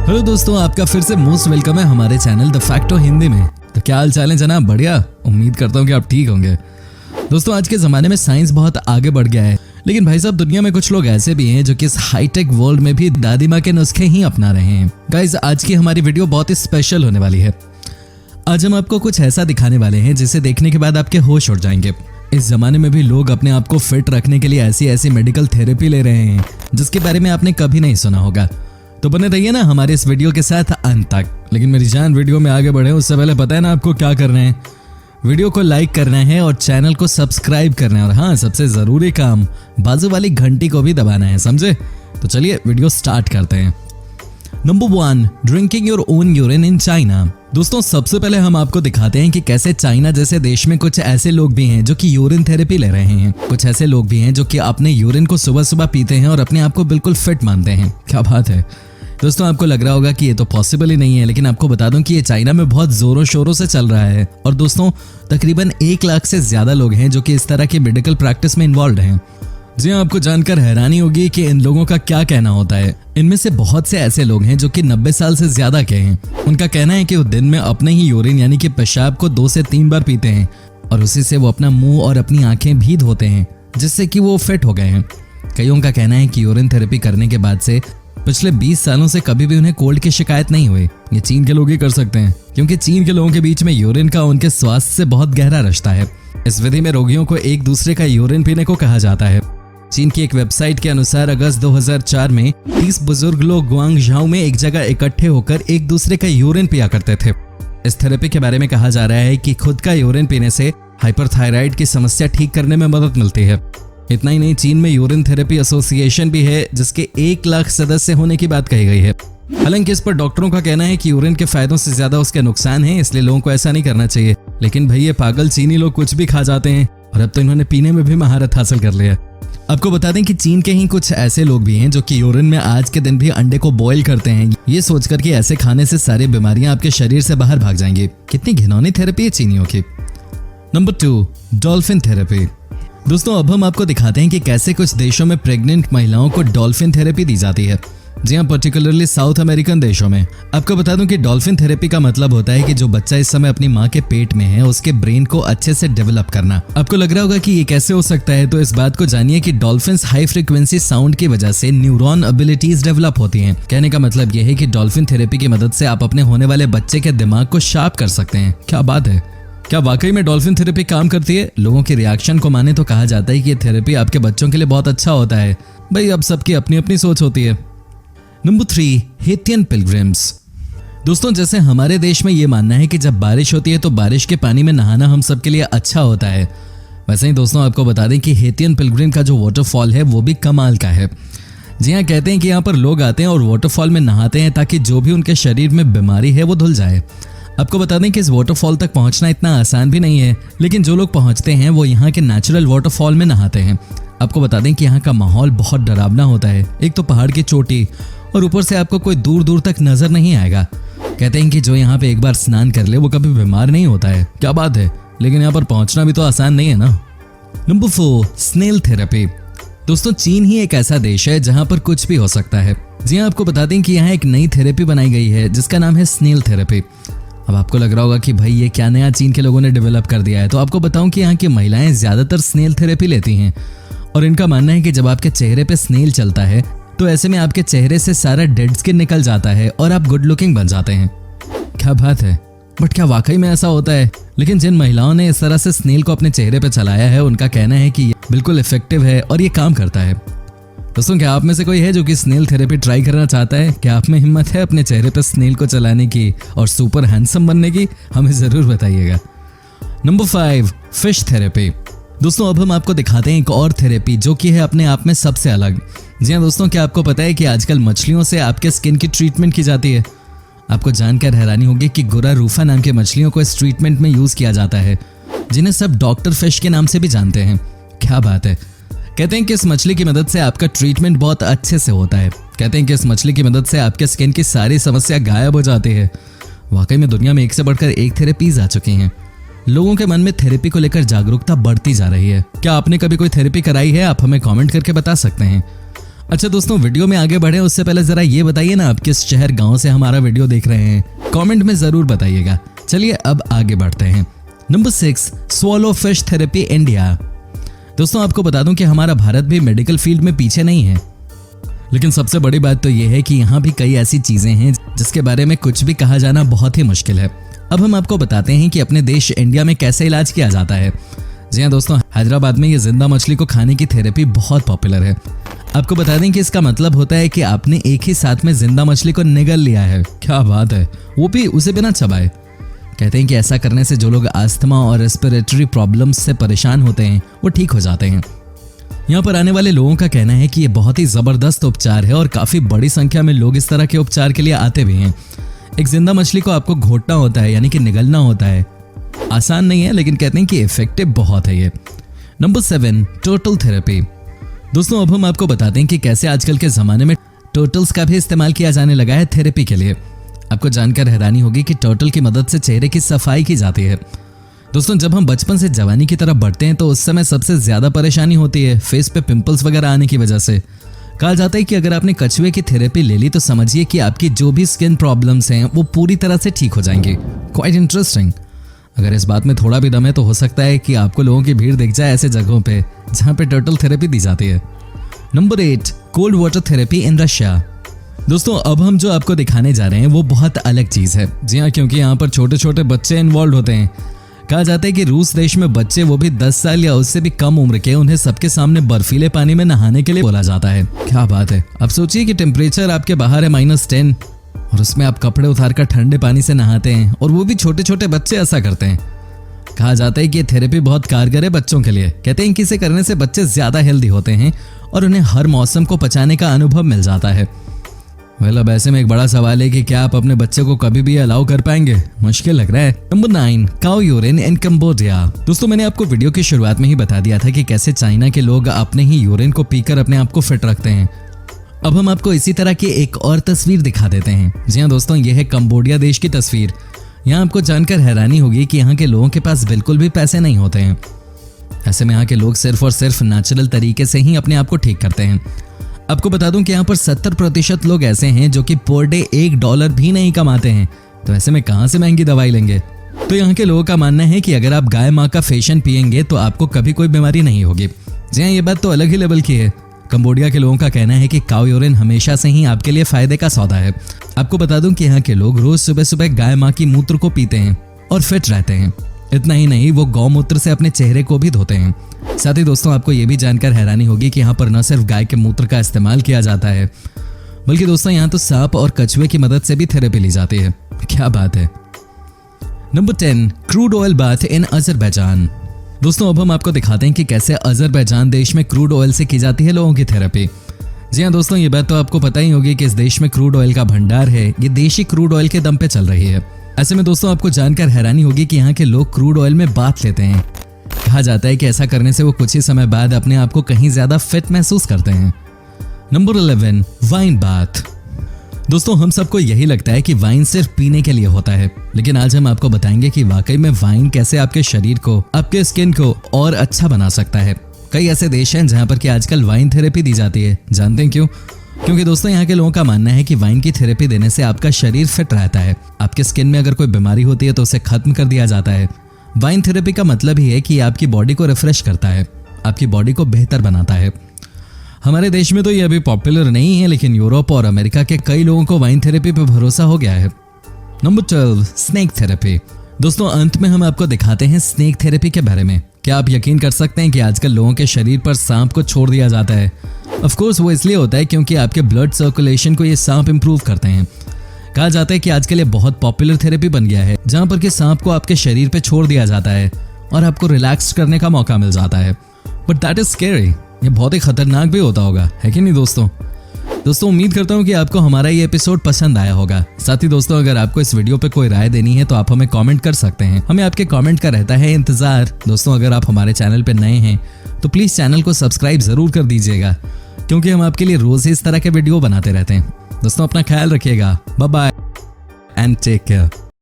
Hello दोस्तों, आपका फिर से मोस्ट वेलकम है हमारे चैनल द फैक्टो हिंदी में। तो क्या हाल चाल है जनाब? बढ़िया, उम्मीद करता हूँ कि आप ठीक होंगे। दोस्तों, आज के ज़माने में साइंस बहुत आगे बढ़ गया है, लेकिन भाई साहब दुनिया में कुछ लोग ऐसे भी हैं जो कि इस हाईटेक वर्ल्ड में भी दादी माँ के नुस्खे ही अपना रहे हैं। गाइस, आज की हमारी वीडियो बहुत ही स्पेशल होने वाली है। आज हम आपको कुछ ऐसा दिखाने वाले हैं जिसे देखने के बाद आपके होश उड़ जाएंगे। इस जमाने में भी लोग अपने आप को फिट रखने के लिए ऐसी ऐसी मेडिकल थेरेपी ले रहे हैं जिसके बारे में आपने कभी नहीं सुना होगा। तो बने रहिए ना हमारे इस वीडियो के साथ अंत तक। लेकिन मेरी जान, वीडियो में आगे बढ़े उससे पहले पता है ना आपको क्या करना है? वीडियो को लाइक करना है और चैनल को सब्सक्राइब करना है, और हाँ, सबसे जरूरी काम बाजू वाली घंटी को भी दबाना है, समझे? तो चलिए वीडियो स्टार्ट करते हैं। Number 1, drinking your own urine in China. दोस्तों, सबसे पहले हम आपको दिखाते हैं कि कैसे चाइना जैसे देश में कुछ ऐसे लोग भी हैं जो कि यूरिन थेरेपी ले रहे हैं। कुछ ऐसे लोग भी हैं जो कि अपने यूरिन को सुबह सुबह पीते हैं और अपने आप को बिल्कुल फिट मानते हैं। क्या बात है दोस्तों! आपको लग रहा होगा कि ये तो पॉसिबल ही नहीं है, लेकिन आपको बता दूं कि ये चाइना में बहुत जोरों शोरों से चल रहा है। और दोस्तों, तकरीबन 1 लाख से ज्यादा लोग हैं जो कि इस तरह की मेडिकल प्रैक्टिस में इन्वॉल्व हैं। जी हाँ, आपको जानकर हैरानी होगी कि इन लोगों का क्या कहना होता है। इनमें से बहुत से ऐसे लोग हैं जो कि 90 साल से ज्यादा के हैं। उनका कहना है कि वो दिन में अपने ही यूरिन यानी कि पेशाब को 2 से 3 बार पीते हैं और उसी से वो अपना मुंह और अपनी आंखें भी धोते हैं, जिससे कि वो फिट हो गए हैं। कईयों का कहना है कि यूरिन थेरेपी करने के बाद से पिछले 20 सालों से कभी भी उन्हें कोल्ड की शिकायत नहीं हुई। ये चीन के लोग ही कर सकते हैं, क्योंकि चीन के लोगों के बीच में यूरिन का उनके स्वास्थ्य से बहुत गहरा रिश्ता है। इस विधि में रोगियों को एक दूसरे का यूरिन पीने को कहा जाता है। चीन की एक वेबसाइट के अनुसार अगस्त 2004 में 30 बुजुर्ग लोग गुआंगझाओ में एक जगह इकट्ठे होकर एक दूसरे का यूरिन पिया करते थे। इस थेरेपी के बारे में कहा जा रहा है कि खुद का यूरिन पीने से हाइपरथायराइड की समस्या ठीक करने में मदद मिलती है। इतना ही नहीं, चीन में यूरिन थेरेपी एसोसिएशन भी है जिसके 1 लाख सदस्य होने की बात कही गई है। हालांकि इस पर डॉक्टरों का कहना है कि यूरिन के फायदों से ज्यादा उसके नुकसान हैं, इसलिए लोगों को ऐसा नहीं करना चाहिए। लेकिन भाई, ये पागल चीनी लोग कुछ भी खा जाते हैं और अब तो इन्होंने पीने में भी महारत हासिल कर लिया। आपको बता दें कि चीन के ही कुछ ऐसे लोग भी हैं जो कि यूरिन में आज के दिन भी अंडे को बॉईल करते हैं, ये सोचकर कि ऐसे खाने से सारी बीमारियां आपके शरीर से बाहर भाग जाएंगी। कितनी घिनौनी थेरेपी है चीनियों की। Number 2, dolphin therapy. दोस्तों, अब हम आपको दिखाते हैं कि कैसे कुछ देशों में प्रेग्नेंट महिलाओं को डॉल्फिन थेरेपी दी जाती है। जी हाँ, पर्टिकुलरली साउथ अमेरिकन देशों में। आपको बता दूं कि डॉल्फिन थेरेपी का मतलब होता है कि जो बच्चा इस समय अपनी माँ के पेट में है उसके ब्रेन को अच्छे से डेवलप करना। आपको लग रहा होगा कि ये कैसे हो सकता है, तो इस बात को जानिए कि डॉल्फिन्स हाई फ्रीक्वेंसी साउंड की वजह से न्यूरॉन एबिलिटीज डेवलप होती हैं। कहने का मतलब यह है कि डॉल्फिन थेरेपी की मदद से आप अपने होने वाले बच्चे के दिमाग को शार्प कर सकते हैं। क्या बात है! क्या वाकई में डॉल्फिन थेरेपी काम करती है? लोगों के रिएक्शन को माने तो कहा जाता है कि ये थेरेपी आपके बच्चों के लिए बहुत अच्छा होता है। भाई, अब सबकी अपनी अपनी सोच होती है। नंबर 3, हेतियन पिलग्रिम्स। दोस्तों, जैसे हमारे देश में ये मानना है कि जब बारिश होती है तो बारिश के पानी में नहाना हम सबके लिए अच्छा होता है, वैसे ही दोस्तों आपको बता दें कि हेतियन पिलग्रिम का जो वाटरफॉल है वो भी कमाल का है। जी हाँ, कहते हैं कि यहाँ पर लोग आते हैं और वाटरफॉल में नहाते हैं ताकि जो भी उनके शरीर में बीमारी है वो धुल जाए। आपको बता दें कि इस वाटरफॉल तक पहुंचना इतना आसान भी नहीं है, लेकिन जो लोग पहुंचते हैं वो यहाँ के नेचुरल वाटरफॉल में नहाते हैं। आपको बता दें कि यहाँ का माहौल बहुत डरावना होता है। एक तो पहाड़ की चोटी और ऊपर से आपको कोई दूर दूर तक नजर नहीं आएगा। कहते हैं कि जो यहाँ पे एक बार स्नान कर ले वो कभी बीमार नहीं होता है। क्या बात है! लेकिन यहाँ पर पहुंचना भी तो आसान नहीं है ना। Number 4, snail therapy. दोस्तों, चीन ही एक ऐसा देश है जहाँ पर कुछ भी हो सकता है। जी हाँ, आपको बता दें कि यहाँ एक नई थेरेपी बनाई गई है जिसका नाम है स्नेल थेरेपी। अब आपको लग रहा होगा कि भाई ये क्या नया चीन के लोगों ने डेवलप कर दिया है, तो आपको बताऊं कि यहाँ की महिलाएं ज्यादातर स्नेल थेरेपी लेती हैं और इनका मानना है कि जब आपके चेहरे पे स्नेल चलता है तो ऐसे में आपके चेहरे से सारा डेड स्किन निकल जाता है और आप गुड लुकिंग बन जाते हैं। क्या बात है! बट क्या वाकई में ऐसा होता है? लेकिन जिन महिलाओं ने इस तरह से स्नेल को अपने चेहरे पे चलाया है उनका कहना है कि ये बिल्कुल इफेक्टिव है और ये काम करता है। दोस्तों, क्या आप में से कोई है जो कि स्नेल थेरेपी ट्राई करना चाहता है? क्या आप में हिम्मत है अपने चेहरे पर स्नेल को चलाने की और सुपर हैंडसम बनने की? हमें जरूर बताइएगा। Number 5, fish therapy. दोस्तों, अब हम आपको दिखाते हैं एक और थेरेपी जो कि है अपने आप में सबसे अलग। जी हाँ दोस्तों, क्या आपको पता है कि आजकल मछलियों से आपके स्किन की ट्रीटमेंट की जाती है? आपको जानकर हैरानी होगी कि गुरा रूफा नाम की मछलियों को इस ट्रीटमेंट में यूज किया जाता है, जिन्हें सब डॉक्टर फिश के नाम से भी जानते हैं। क्या बात है! कहते हैं कि इस मछली की मदद से आपका ट्रीटमेंट बहुत अच्छे से होता है। कहते हैं कि इस मछली की मदद से आपके स्किन की सारी समस्या गायब हो जाती है। वाकई में दुनिया में एक से बढ़कर एक थेरेपीज आ चुकी हैं। लोगों के मन में थेरेपी को लेकर जागरूकता बढ़ती जा रही है। क्या आपने कभी कोई थेरेपी कराई है? आप हमें कमेंट करके बता सकते हैं। अच्छा दोस्तों, वीडियो में आगे बढ़े उससे पहले जरा ये बताइए ना, आप किस शहर गांव से हमारा वीडियो देख रहे हैं, कमेंट में जरूर बताइएगा। चलिए अब आगे बढ़ते हैं। Number 6, swallow fish therapy India. दोस्तों आपको बता दूं कि हमारा भारत भी मेडिकल फील्ड में पीछे नहीं है, लेकिन सबसे बड़ी बात तो यह है कि यहाँ भी कई ऐसी चीजें हैं जिसके बारे में कुछ भी कहा जाना बहुत ही मुश्किल है। अब हम आपको बताते हैं कि अपने देश इंडिया में कैसे इलाज किया जाता है। जी हाँ दोस्तों, हैदराबाद में ये जिंदा मछली को खाने की थेरेपी बहुत पॉपुलर है। आपको बता दें कि इसका मतलब होता है कि आपने एक ही साथ में जिंदा मछली को निगल लिया है। क्या बात है, वो भी उसे बिना चबाए। कहते हैं कि ऐसा करने से जो लोग अस्थमा और रेस्पिरेटरी प्रॉब्लम्स से परेशान होते हैं वो ठीक हो जाते हैं। यहाँ पर आने वाले लोगों का कहना है कि ये बहुत ही जबरदस्त उपचार है और काफी बड़ी संख्या में लोग इस तरह के उपचार के लिए आते भी हैं। एक जिंदा मछली को आपको घोटना होता है, यानी कि निगलना होता है। आसान नहीं है, लेकिन कहते हैं कि इफेक्टिव बहुत है ये। Number 7, turtle therapy. दोस्तों अब हम आपको बताते हैं कि कैसे आजकल के जमाने में टर्टल्स का भी इस्तेमाल किया जाने लगा है थेरेपी के लिए। आपको जानकर हैरानी होगी कि टर्टल की मदद से चेहरे की सफाई की जाती है। दोस्तों जब हम बचपन से जवानी की तरफ बढ़ते हैं तो उस समय सबसे ज्यादा परेशानी होती है फेस पे पिंपल्स वगैरह आने की वजह से। कहा जाता है कि अगर आपने कछुए की थेरेपी ले ली तो समझिए कि आपकी जो भी स्किन प्रॉब्लम्स हैं वो पूरी तरह से ठीक हो जाएंगी। Quite interesting. अगर इस बात में थोड़ा भी दम है तो हो सकता है कि आपको लोगों की भीड़ दिख जाए ऐसे जगहों पे जहां पे टर्टल थेरेपी दी जाती है। Number 8, cold water therapy in Russia. दोस्तों अब हम जो आपको दिखाने जा रहे हैं वो बहुत अलग चीज है। जी हाँ, क्योंकि यहाँ पर छोटे छोटे बच्चे इन्वॉल्व होते हैं। कहा जाता है कि रूस देश में बच्चे, वो भी 10 साल या उससे भी कम उम्र के, उन्हें सबके सामने बर्फीले पानी में नहाने के लिए बोला जाता है। क्या बात है। अब सोचिए कि टेम्परेचर आपके बाहर है -10 और उसमें आप कपड़े उतारकर ठंडे पानी से नहाते हैं, और वो भी छोटे छोटे बच्चे ऐसा करते हैं। कहा जाता है कि ये थेरेपी बहुत कारगर है बच्चों के लिए। कहते हैं कि इसे करने से बच्चे ज्यादा हेल्दी होते हैं और उन्हें हर मौसम को पचाने का अनुभव मिल जाता है। अब ऐसे में एक बड़ा सवाल है कि क्या आप अपने बच्चे को कभी भी अलाउ कर पाएंगे? मुश्किल लग रहा है। नंबर 9, काऊ यूरिन इन कंबोडिया। दोस्तों मैंने आपको वीडियो की शुरुआत में ही बता दिया था कि कैसे चाइना के लोग अपने ही यूरिन को पीकर अपने आप को फिट रखते हैं। अब हम आपको इसी तरह की एक और तस्वीर दिखा देते हैं। जी हाँ दोस्तों, यह है कंबोडिया देश की तस्वीर। यहाँ आपको जानकर हैरानी होगी कि यहाँ के लोगों के पास बिल्कुल भी पैसे नहीं होते हैं। ऐसे में यहाँ के लोग सिर्फ और सिर्फ नेचुरल तरीके से ही अपने आप को ठीक करते हैं। आपको बता दूं कि यहाँ पर 70% लोग ऐसे हैं जो कि पर डे $1 भी नहीं कमाते हैं। तो ऐसे में कहाँ से महंगी दवाई लेंगे? तो यहाँ के लोगों का मानना है कि अगर आप गाय माँ का फेशियन पियेंगे तो आपको कभी कोई बीमारी नहीं होगी। जी हाँ, ये बात तो अलग ही लेवल की है। कंबोडिया के लोगों का कहना है कि काऊ यूरिन हमेशा से ही आपके लिए फायदे का सौदा है। आपको बता दूं कि यहाँ के लोग रोज सुबह सुबह गाय माँ की मूत्र को पीते हैं और फिट रहते हैं। इतना ही नहीं, वो गौमूत्र से अपने चेहरे को भी धोते हैं। साथ ही दोस्तों आपको ये भी जानकर हैरानी होगी कि यहाँ पर न सिर्फ गाय के मूत्र का इस्तेमाल किया जाता है, बल्कि दोस्तों यहाँ तो सांप और कछुए की मदद से भी थेरेपी ली जाती है। क्या बात है। Number 10, crude oil bath in Azerbaijan. दोस्तों अब हम आपको दिखाते हैं कि कैसे अजरबैजान देश में क्रूड ऑयल से की जाती है लोगों की थेरेपी। जी हाँ दोस्तों, ये बात तो आपको पता ही होगी कि इस देश में क्रूड ऑयल का भंडार है। ये देशी क्रूड ऑयल के दम पे चल रही है। ऐसे में दोस्तों आपको जानकर हैरानी होगी कि यहाँ के लोग क्रूड ऑयल में बाथ लेते हैं। कहा जाता है कि ऐसा करने से वो कुछ ही समय बाद अपने आप को कहीं ज्यादा फिट महसूस करते हैं। Number 11, wine bath. दोस्तों हम सबको यही लगता है कि वाइन सिर्फ पीने के लिए होता है, लेकिन आज हम आपको बताएंगे कि वाकई में वाइन कैसे आपके शरीर को, आपके स्किन को और अच्छा बना सकता है। कई ऐसे देश हैं जहां पर कि आजकल वाइन थेरेपी दी जाती है। जानते हैं क्यों? क्योंकि दोस्तों यहाँ के लोगों का मानना है कि वाइन की थेरेपी देने से आपका शरीर फिट रहता है। आपके स्किन में अगर कोई बीमारी होती है तो उसे खत्म कर दिया जाता है। वाइन थेरेपी का मतलब ही है कि आपकी बॉडी को रिफ्रेश करता है, आपकी बॉडी को बेहतर बनाता है। हमारे देश में तो ये अभी पॉपुलर नहीं है, लेकिन यूरोप और अमेरिका के कई लोगों को वाइन थेरेपी पर भरोसा हो गया है। Number 12, snake therapy. दोस्तों अंत में हम आपको दिखाते हैं स्नेक थेरेपी के बारे में। क्या आप यकीन कर सकते हैं कि आजकल लोगों के शरीर पर सांप को छोड़ दिया जाता है? ऑफ कोर्स वो इसलिए होता है क्योंकि आपके ब्लड सर्कुलेशन को ये सांप इंप्रूव करते हैं। कहा जाता है कि आजकल ये बहुत पॉपुलर थेरेपी बन गया है, जहां पर कि सांप को आपके शरीर पे छोड़ दिया जाता है और आपको रिलैक्स करने का मौका मिल जाता है। But that is scary. ये बहुत ही खतरनाक भी होता होगा, है कि नहीं दोस्तों? उम्मीद करता हूँ कि आपको हमारा ये एपिसोड पसंद आया होगा। साथ ही दोस्तों अगर आपको इस वीडियो पे कोई राय देनी है तो आप हमें कमेंट कर सकते हैं। हमें आपके कमेंट का रहता है इंतजार। दोस्तों अगर आप हमारे चैनल पे नए हैं तो प्लीज चैनल को सब्सक्राइब जरूर कर दीजिएगा, क्योंकि हम आपके लिए रोज ही इस तरह के वीडियो बनाते रहते हैं। दोस्तों अपना ख्याल रखिएगा। Bye bye and take care.